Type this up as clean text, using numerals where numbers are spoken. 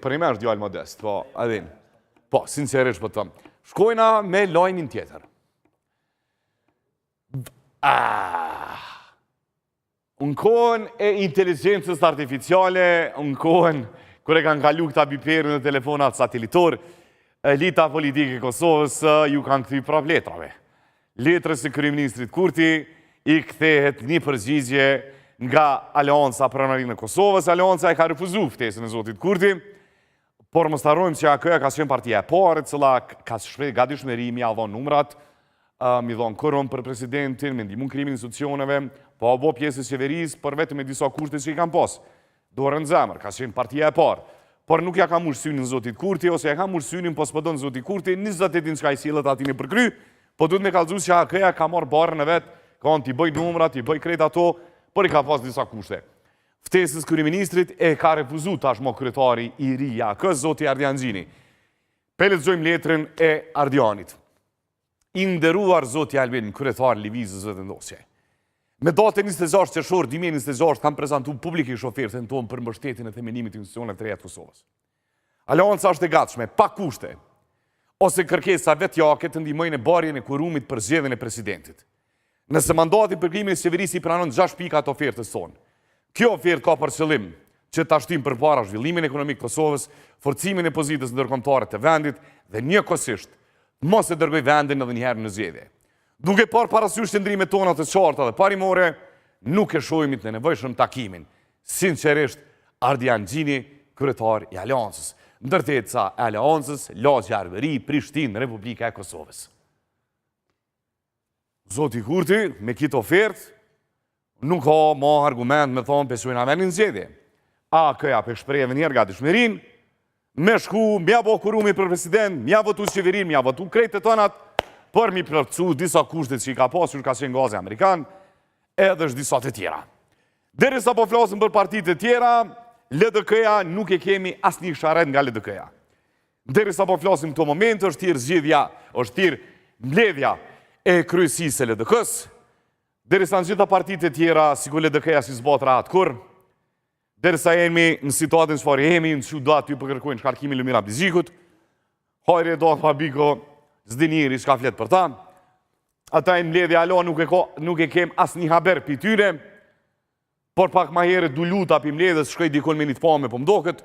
për një është djallë modest, po, adhin. Po, sincerisht po të tëmë. Shkojna me lojnin tjetër. Në kohën e inteligencës artificiale, në kohën kër e kanë kalu këta biperën në telefonat satelitor, elita politike Kosovës ju kanë këthy prap letrave. Letrës e kryeministrit Kurti i kthehet një përgjigje nga Aleanca Pronarinë e Kosovës. Aleanca e ka refuzu ftesën e zotit Kurti, por mos harrojmë që AKJ ka qenë partia e parë, e cila ka shpreh gatishmëri mi ia dhon numrat, mi dhon këron për presidentin, me ndihmën krimin institucioneve, po abo pjesë e qeverisë, por vetëm me disa kushte që i kanë pas. Dorën zemër, ka qenë partia e parë. Por nuk ja ka murë synin zotit Kurti, ose ja ka murë synin, po s'pëdon zotit Kurti, 20 ditë që ka i sillet atini përkry, po duhet me kallëzu që AKJ ka marrë barën e vetë, ka onë t'i bëj numrat, t'i bëj krejt ato, por i ka pas disa kushte. Ftesës kryeministrit e ka refuzu tashmo kryetari i ri i AKJ-s, zoti Ardian Xhini. Pe lexojmë letrën e Ardianit. I nderuar zoti Albin, kryetar Lëvizjes Vetëndosje. Me datën 26 qershor 2026 kam prezantuar publikisht ofertën tonë për mbështetjen e themenimit të institucioneve të reja të Kosovës. Aleanca është e gatshme, pa kushte, ose kërkesa vetjake të ndihmojnë barjen e kurumit për zgjedhjen e presidentit. Nëse mandati për krimin e qeverisë i pranon 6 pika të ofertës tonë, kjo ofertë ka për qëllim që ta shtim përpara zhvillimin ekonomik të Kosovës, forcimin e pozitës ndërkombëtare të vendit dhe njëkohësisht mos e dërgoj vendin edhe një herë në zgjedhje. Duke parë parasysh qëndrimet tona të qarta dhe parimore, nuk e shohim të nevojshëm takimin. Sinqerisht, Ardian Xhini, kryetar i Aleancës, ndërtesa e Aleancës, lagja Arbëri, Prishtinë, Republika e Kosovës. Zoti Kurti, me kitë ofertë, nuk ka ma argument me thonë pesojnë amenin zgjedhje. AKJ për shprejeve njerë gatishmërinë, me shku, mja bo kurumi për president, mja votu qeverin, mja votu krejtë të tonat, për mi plërcu disa kushtet që i ka pasur, ka qenë gazi Amerikan, edhe është disa të tjera. Deri sa po flasim për partit të tjera, LDK-ja nuk e kemi as një sharet nga LDK-ja. Deri sa po flasim këto moment, është tirë zgjidhja, është tirë mbledhja e kryesisë e LDK-s, deri sa në gjitha partit të tjera, si ku LDK-ja si zbat rahat kur, deri sa jemi në situatën çfarë jemi, në që do aty përkërkojnë shkarkimin Lumira Bizikut, hajri e do të Fabiko, zdiniri shka fletë për ta, ata e mbledhja alo nuk e kem as një haber për tyre, por pak ma herë du luta për mbledhës shkoj dikon me një të pame për mdoket,